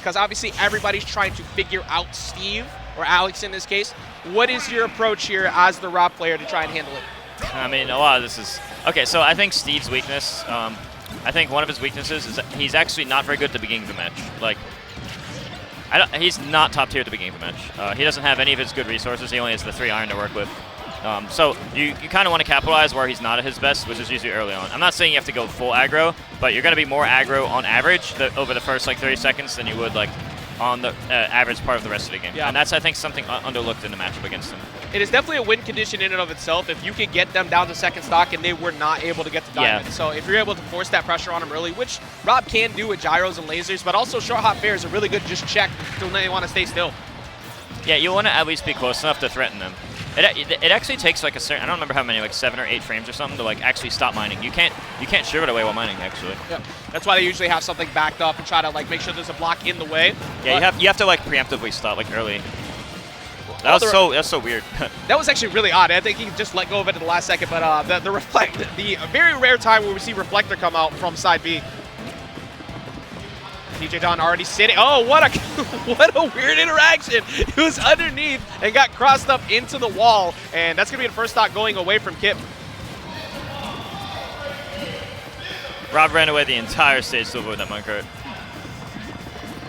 because obviously everybody's trying to figure out Steve, or Alex in this case. What is your approach here as the Rob player to try and handle it? I mean, a lot of this is... Okay, so I think Steve's weakness, I think one of his weaknesses is that he's actually not very good at the beginning of the match. Like, he's not top tier at the beginning of the match. He doesn't have any of his good resources. He only has the 3 iron to work with. So you kind of want to capitalize where he's not at his best, which is usually early on. I'm not saying you have to go full aggro, but you're going to be more aggro on average over the first like 30 seconds than you would like on the average part of the rest of the game. Yeah. And that's, I think, something underlooked in the matchup against him. It is definitely a win condition in and of itself if you can get them down to second stock and they were not able to get to diamond. Yeah. So if you're able to force that pressure on them early, which Rob can do with gyros and lasers, but also short hop fair is a really good just check until they want to stay still. Yeah, you want to at least be close enough to threaten them. It actually takes like a certain, I don't remember how many, like 7 or 8 frames or something to like actually stop mining. You can't shiv it away while mining actually. Yeah, that's why they usually have something backed up and try to like make sure there's a block in the way. Yeah, you have to like preemptively stop like early. That's so weird. That was actually really odd. I think he just let go of it at the last second, but the very rare time where we see Reflector come out from side B. DJDon already sitting. Oh, what a weird interaction. He was underneath and got crossed up into the wall, and that's going to be the first stock going away from Kip. Rob ran away the entire stage to avoid that minecart.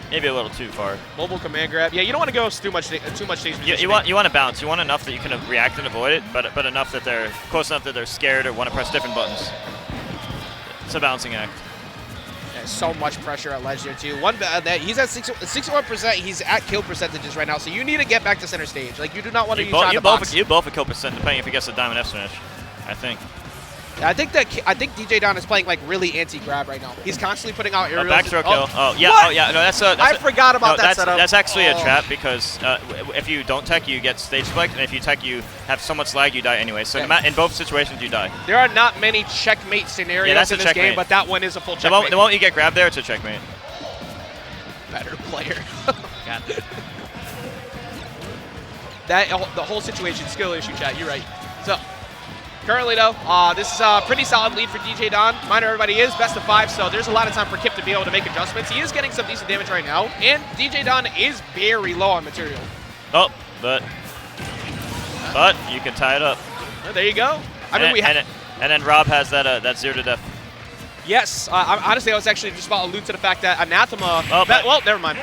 Maybe a little too far. Mobile command grab. Yeah, you don't want to go too much stage positioning. You want to bounce. You want enough that you can react and avoid it, but enough that they're close enough that they're scared or want to press different buttons. It's a balancing act. So much pressure at ledge there too. He's at 61%. He's at kill percentages right now, so you need to get back to center stage. Like you do not want to use on the box. You both a kill percent depending if he gets a diamond F smash. I think. I think DJDon is playing like really anti-grab right now. He's constantly putting out aerials. Back throw kill. Oh yeah. What? Oh yeah. No, that's a. I forgot about that setup. That's actually a trap because if you don't tech, you get stage spiked, and if you tech, you have so much lag, you die anyway. So in both situations, you die. There are not many checkmate scenarios in this game, but that one is a full checkmate. The moment you get grabbed there, it's a checkmate. Better player. God. The whole situation, skill issue, chat. You're right. So. Currently, though, this is a pretty solid lead for DJDon. Minor everybody is best of 5, so there's a lot of time for Kip to be able to make adjustments. He is getting some decent damage right now, and DJDon is very low on material. Oh, but you can tie it up. Oh, there you go. And then Rob has that 0 to death. Yes, honestly, I was actually just about to allude to the fact that Anathema. Well, never mind.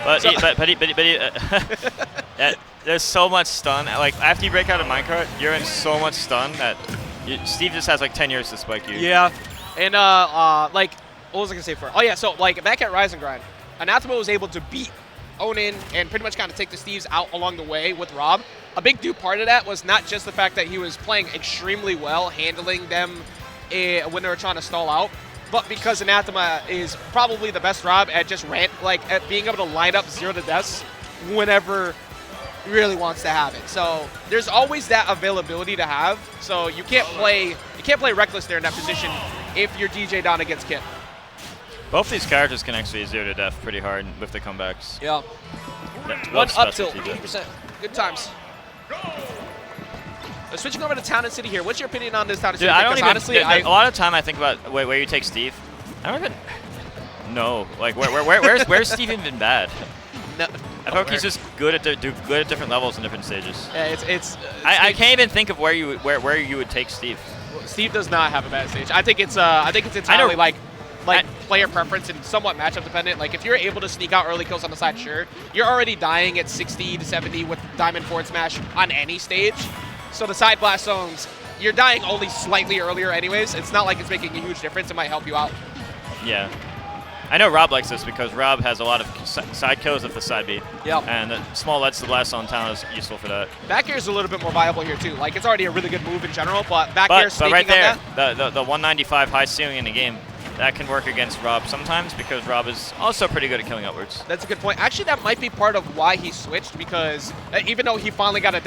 There's so much stun. Like after you break out of minecart, you're in so much stun that Steve just has like 10 years to spike you. Yeah, and like what was I gonna say for? Oh yeah, so like back at Rise and Grind, Anathema was able to beat Onin and pretty much kind of take the Steves out along the way with Rob. A big due part of that was not just the fact that he was playing extremely well, handling them when they were trying to stall out, but because Anathema is probably the best Rob at just at being able to line up 0 to deaths whenever he really wants to have it. So there's always that availability to have. So you can't play reckless there in that position if you're DJDon against Kip. Both these characters can actually 0 to death pretty hard with the comebacks. Yeah. One up tilt, 80%. Good times. Switching over to Town and City here. What's your opinion on this Town and City? Honestly, a lot of time I think about where you take Steve. I don't even know. Like where's Steve even bad? No. I feel like he's just good at different levels in different stages. Yeah, I can't even think of where you would take Steve. Well, Steve does not have a bad stage. I think it's entirely like player preference and somewhat matchup dependent. Like if you're able to sneak out early kills on the side, sure. You're already dying at 60 to 70 with Diamond Forward Smash on any stage. So the side blast zones, you're dying only slightly earlier anyways. It's not like it's making a huge difference. It might help you out. Yeah. I know Rob likes this because Rob has a lot of side kills at the side B. Yep. And the small LEDs to blast on town is useful for that. Back air is a little bit more viable here too. Like it's already a really good move in general, but back air sneaking right there, on that. the 195 high ceiling in the game, that can work against Rob sometimes because Rob is also pretty good at killing upwards. That's a good point. Actually, that might be part of why he switched because even though he finally got an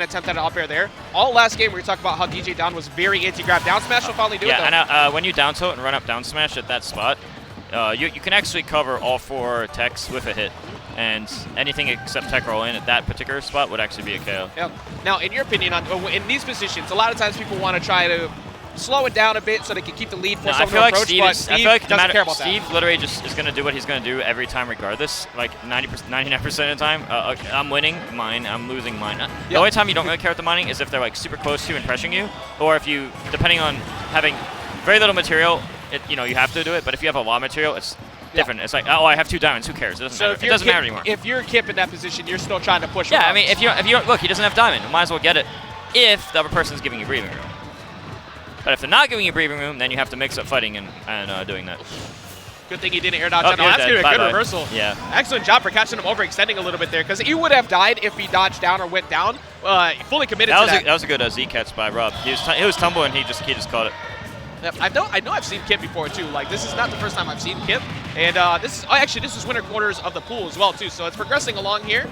attempt at an up air there, all last game we were talking about how DJDon was very anti-grab. Down smash will finally do it though. Yeah, and when you down tilt and run up down smash at that spot, you can actually cover all 4 techs with a hit, and anything except tech roll in at that particular spot would actually be a KO. Yeah. Now, in your opinion, in these positions, a lot of times people want to try to slow it down a bit so they can keep the lead for No, I someone feel to like approach, Steve but is, Steve I feel like no doesn't matter, care about Steve that. literally just is going to do what he's going to do every time regardless. Like 99% of the time, I'm winning mine, I'm losing mine. The only time you don't really care about the mining is if they're like super close to you and pressuring you, or if you, depending on having very little material, you know, you have to do it, but if you have a lot of material, it's different. It's like, oh, I have 2 diamonds, who cares? It doesn't matter. It doesn't matter anymore. If you're Kip in that position, you're still trying to push. Yeah, I mean, if you look, he doesn't have diamond. You might as well get it if the other person's giving you breathing room. But if they're not giving you breathing room, then you have to mix up fighting and doing that. Good thing he didn't air dodge. Oh, No, that's going to be a good reversal. Yeah. Excellent job for catching him overextending a little bit there, because he would have died if he dodged down or went down. Fully committed to that. That was a good Z catch by Rob. He was tumbling, he just caught it. Yep, I know I've seen Kip before too. Like, this is not the first time I've seen Kip, and this is winter quarters of the pool as well too. So it's progressing along here.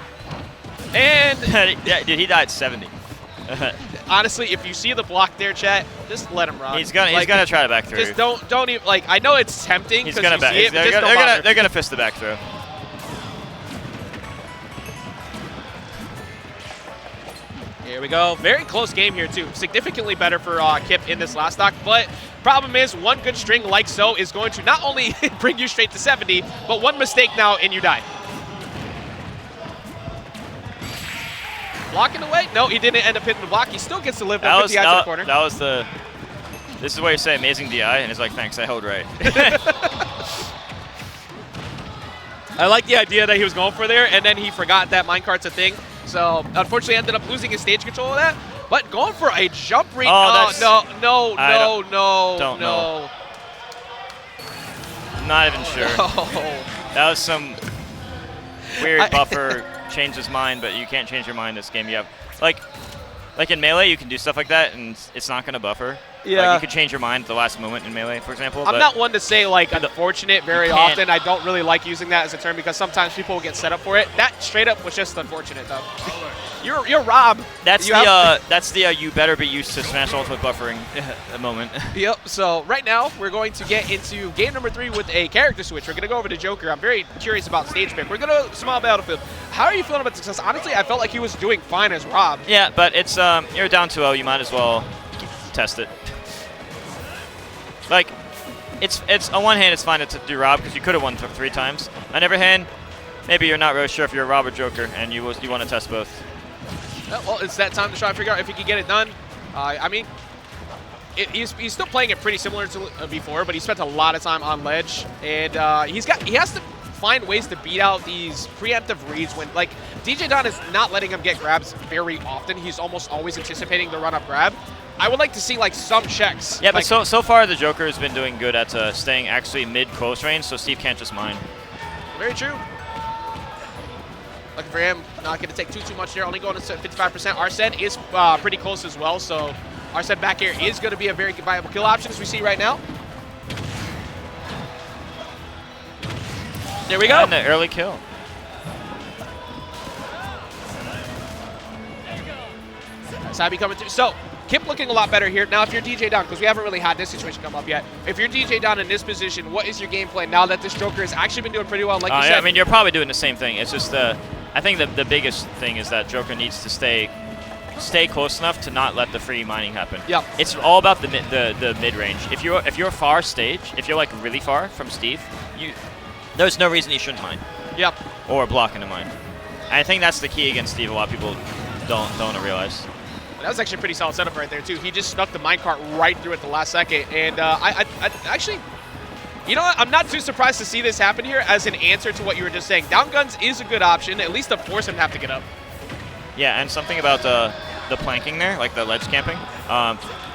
And yeah, dude, he died 70. honestly, if you see the block there, chat, just let him run. He's gonna try to back through. Just don't even, like, I know it's tempting because you see it, but just don't bother. They're gonna fist the back throw. Here we go. Very close game here, too. Significantly better for Kip in this last stock. But problem is, one good string like so is going to not only bring you straight to 70, but one mistake now and you die. Blocking away? No, he didn't end up hitting the block. He still gets to live with the eye to the corner. That was the... This is where you say amazing DI, and it's like, thanks, I held right. I like the idea that he was going for there, and then he forgot that minecart's a thing. So, unfortunately, ended up losing his stage control of that. But going for a jump read. Oh, no. Don't know. I'm not even sure. No. That was some weird buffer, change his mind, but you can't change your mind this game. You have, like in Melee, you can do stuff like that, and it's not going to buffer. Yeah. Like, you could change your mind at the last moment in Melee, for example. I'm not one to say, like, unfortunate very can't. often. I don't really like using that as a term because sometimes people will get set up for it. That straight up was just unfortunate, though. You're Rob. That's the you better be used to Smash Ultimate buffering moment. Yep. So right now we're going to get into game number 3 with a character switch. We're gonna go over to Joker. I'm very curious about stage pick. We're gonna Small Battlefield. How are you feeling about this? Honestly, I felt like he was doing fine as Rob. Yeah, but it's you're down 2-0. You might as well test it. Like, it's on one hand, it's fine to do Rob because you could have won 3 times. On the other hand, maybe you're not really sure if you're Rob or Joker, and you want to test both. Well, it's that time to try to figure out if he can get it done. I mean, he's still playing it pretty similar to before, but he spent a lot of time on ledge, and he has to find ways to beat out these preemptive reads when, like, DJDon is not letting him get grabs very often. He's almost always anticipating the run-up grab. I would like to see, like, some checks. Yeah, like, but so far the Joker has been doing good at staying actually mid-close range, so Steve can't just mine. Very true. Looking for him, not going to take too much there, only going to 55%. Arsene is pretty close as well, so Arsene back here is going to be a very viable kill option, as we see right now. There we go. And the early kill. Sabi coming through. So, Kip looking a lot better here. Now, if you're DJDon, because we haven't really had this situation come up yet, if you're DJDon in this position, what is your game plan now that this Joker has actually been doing pretty well? Like you said, I mean, you're probably doing the same thing. It's just I think the biggest thing is that Joker needs to stay close enough to not let the free mining happen. Yep. It's all about the mid range. If you're far stage, if you're like really far from Steve, there's no reason you shouldn't mine. Yep. Or block into mine. And I think that's the key against Steve. A lot of people don't realize. That was actually a pretty solid setup right there, too. He just snuck the minecart right through at the last second. And I actually, you know what? I'm not too surprised to see this happen here as an answer to what you were just saying. Down guns is a good option, at least to force him to have to get up. Yeah, and something about the planking there, like the ledge camping.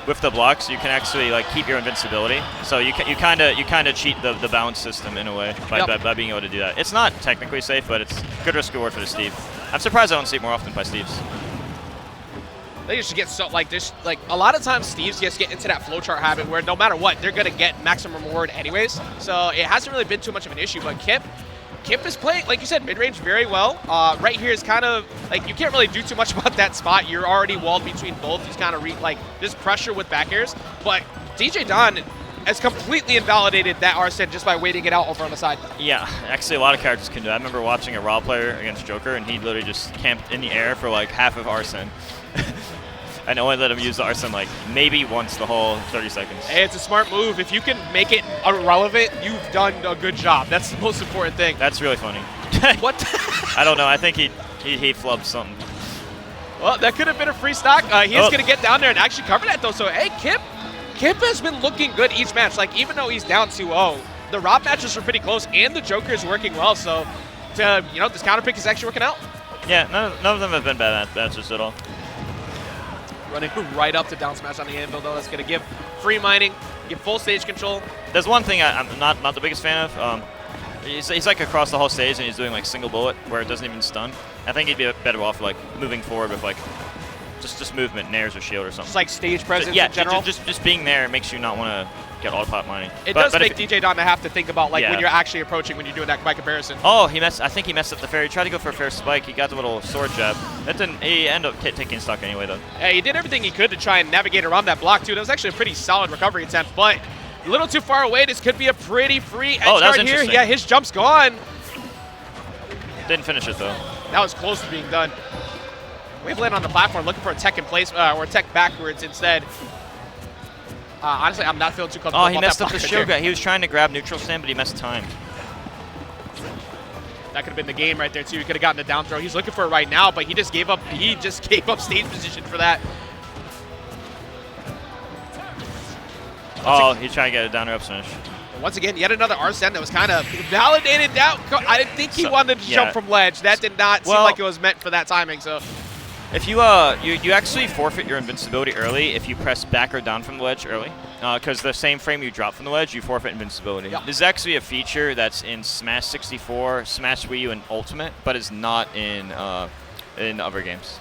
With the blocks, you can actually like keep your invincibility. So you kind of cheat the balance system in a way by being able to do that. It's not technically safe, but it's good risk reward for the Steve. I'm surprised I don't see it more often by Steves. They just get so, like, this, like, a lot of times Steves just get into that flowchart habit where no matter what, they're going to get maximum reward anyways. So it hasn't really been too much of an issue, but Kip is playing, like you said, mid-range very well. Right here is kind of, like, you can't really do too much about that spot. You're already walled between both. He's kind of, like, this pressure with back airs. But DJDon has completely invalidated that Arsene just by waiting it out over on the side. Yeah, actually a lot of characters can do that. I remember watching a Raw player against Joker, and he literally just camped in the air for, like, half of Arsene. and only let him use the arson like maybe once the whole 30 seconds. Hey, it's a smart move. If you can make it irrelevant, you've done a good job. That's the most important thing. That's really funny. What? I don't know. I think he flubbed something. Well, that could have been a free stock. He is going to get down there and actually cover that, though. So, hey, Kip has been looking good each match. Like, even though he's down 2-0, the Rob matches are pretty close, and the Joker is working well. So, this counter pick is actually working out. Yeah, none of them have been bad matches at all. Running right up to down smash on the anvil, though. That's going to give free mining, give full stage control. There's one thing I'm not the biggest fan of. He's like across the whole stage and he's doing like single bullet where it doesn't even stun. I think he'd be better off like moving forward with like just movement, nairs or shield or something. Just like stage presence yeah, in general? just being there makes you not want to get all pot mining. It does make DJDon to have to think about like when you're actually approaching when you're doing that by comparison. Oh, I think he messed up the fair. He tried to go for a fair spike. He got the little sword jab. That didn't. He ended up taking stock anyway though. Yeah, he did everything he could to try and navigate around that block too. That was actually a pretty solid recovery attempt, but a little too far away. This could be a pretty free edge guard here. Yeah, his jump's gone. Didn't finish it though. That was close to being done. Waveland on the platform looking for a tech in place, or tech backwards instead. Honestly, I'm not feeling too comfortable. Oh, he messed up the shield grab. He was trying to grab neutral stand, but he messed time. That could have been the game right there too. He could have gotten the down throw. He's looking for it right now, but he just gave up. He just gave up stage position for that. Oh, he's trying to get a down air up smash. Once again, yet another Arsene that was kind of validated out. I didn't think he wanted to jump from ledge. That did not seem like it was meant for that timing. So, if you you actually forfeit your invincibility early if you press back or down from the ledge early, because the same frame you drop from the ledge, you forfeit invincibility. Yep. This is actually a feature that's in Smash 64, Smash Wii U, and Ultimate, but is not in other games.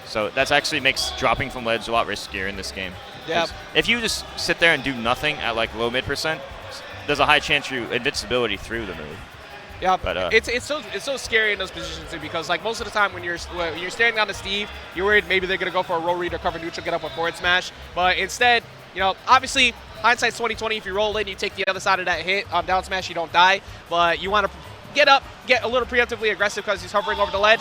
So that's actually makes dropping from ledge a lot riskier in this game. Yeah. If you just sit there and do nothing at like low mid %, there's a high chance you invincibility through the move. Yeah, but it's so scary in those positions too, because like most of the time when you're staring down to Steve, you're worried maybe they're gonna go for a roll read or cover neutral, get up a forward smash. But instead, obviously hindsight's 20/20. If you roll in, you take the other side of that hit down smash, you don't die. But you want to get up, get a little preemptively aggressive because he's hovering over the ledge.